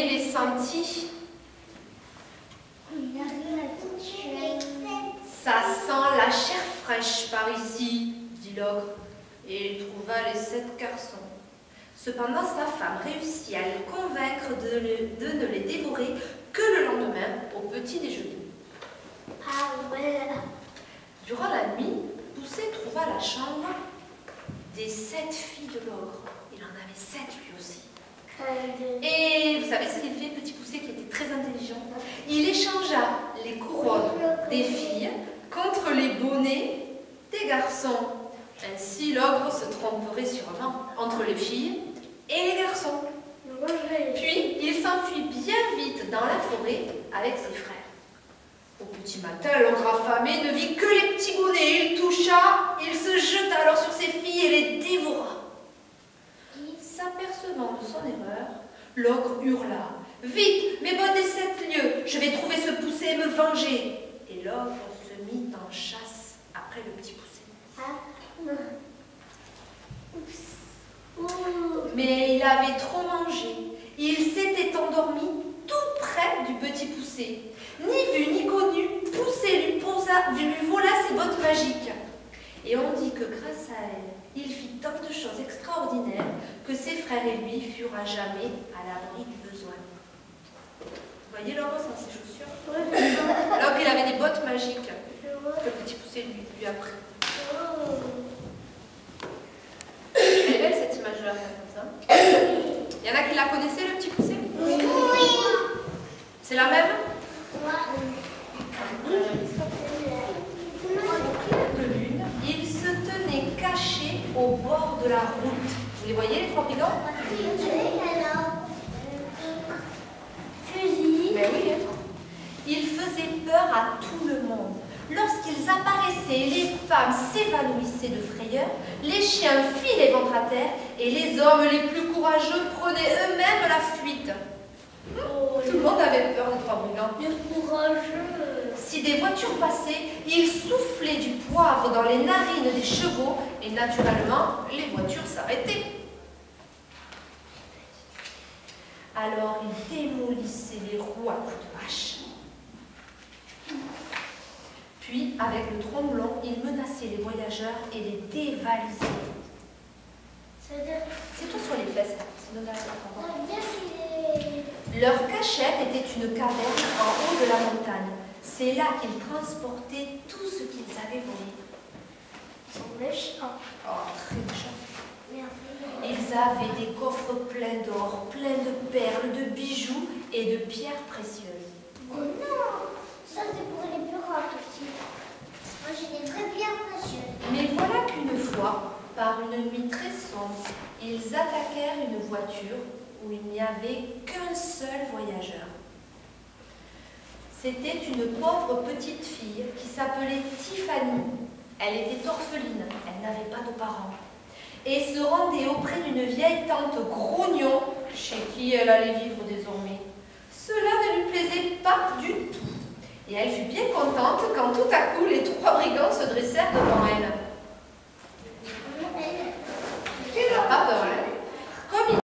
les sentit. Ça sent la chair fraîche par ici, dit l'ogre, et il trouva les 7 garçons. Cependant, sa femme réussit à le convaincre de ne les dévorer que le lendemain, au petit déjeuner. Durant la nuit, Poussé trouva la chambre des 7 filles de l'ogre. Il en avait 7 lui aussi. Et vous savez ce qu'il fait, petit Poussé, qui était très intelligent? Il échangea les couronnes des filles contre les bonnets des garçons. Ainsi, l'ogre se tromperait sûrement entre les filles et les garçons. Puis, il s'enfuit bien vite dans la forêt avec ses frères. Au petit matin, l'ogre affamé ne vit que les petits bonnets. Il toucha, il se jeta alors sur ses filles et les dévora. S'apercevant de son erreur, l'ogre hurla. « Vite, mes bonnes des 7 lieues, je vais trouver ce Poussé et me venger !» Et l'ogre se mit en chasse après le petit Poussé. Mais il avait trop mangé. Il s'était endormi tout près du petit Poussé. Ni vu ni connu, Poussé lui vola ses bottes magiques. Et on dit que grâce à elle, il fit tant de choses extraordinaires que ses frères et lui furent à jamais à l'abri du besoin. Vous voyez l'ogre sans ses chaussures? Alors qu'il avait des bottes magiques que le petit Poussé lui a pris. Elle est belle cette image-là, comme ça. Il y en a qui la connaissaient, le petit Poussé? Oui. C'est la même? De lune, il se tenait caché au bord de la route. Vous les voyez, les 3 brigands? Fusil. Mais oui. Ils faisaient peur à tout le monde. Lorsqu'ils apparaissaient, les femmes s'évanouissaient de frayeur, les chiens filaient ventre à terre et les hommes les plus courageux prenaient eux-mêmes la fuite. Tout le monde avait peur des 3 brigands. Les courageux. Si des voitures passaient, ils soufflaient du poivre dans les narines des chevaux et naturellement, les voitures s'arrêtaient. Alors, ils démolissaient les roues à coups de hache. Puis, avec le tromblon, ils menaçaient les voyageurs et les dévalisaient. C'est tout sur les fesses. Leur cachette était une caverne en haut de la montagne. C'est là qu'ils transportaient tout ce qu'ils avaient volé. Ils sont méchants. Oh, très méchants. Ils avaient des coffres pleins d'or, pleins de perles, de bijoux et de pierres précieuses. Oh non! Ça, c'est pour les pirates aussi. Moi, j'ai des vraies pierres précieuses. Mais voilà qu'une fois, par une nuit très sombre, ils attaquèrent une voiture où il n'y avait qu'un seul voyageur. C'était une pauvre petite fille qui s'appelait Tiffany. Elle était orpheline, elle n'avait pas de parents. Et se rendait auprès d'une vieille tante grognon, chez qui elle allait vivre désormais. Cela ne lui plaisait pas du tout. Et elle fut bien contente quand tout à coup les 3 brigands se dressèrent devant elle.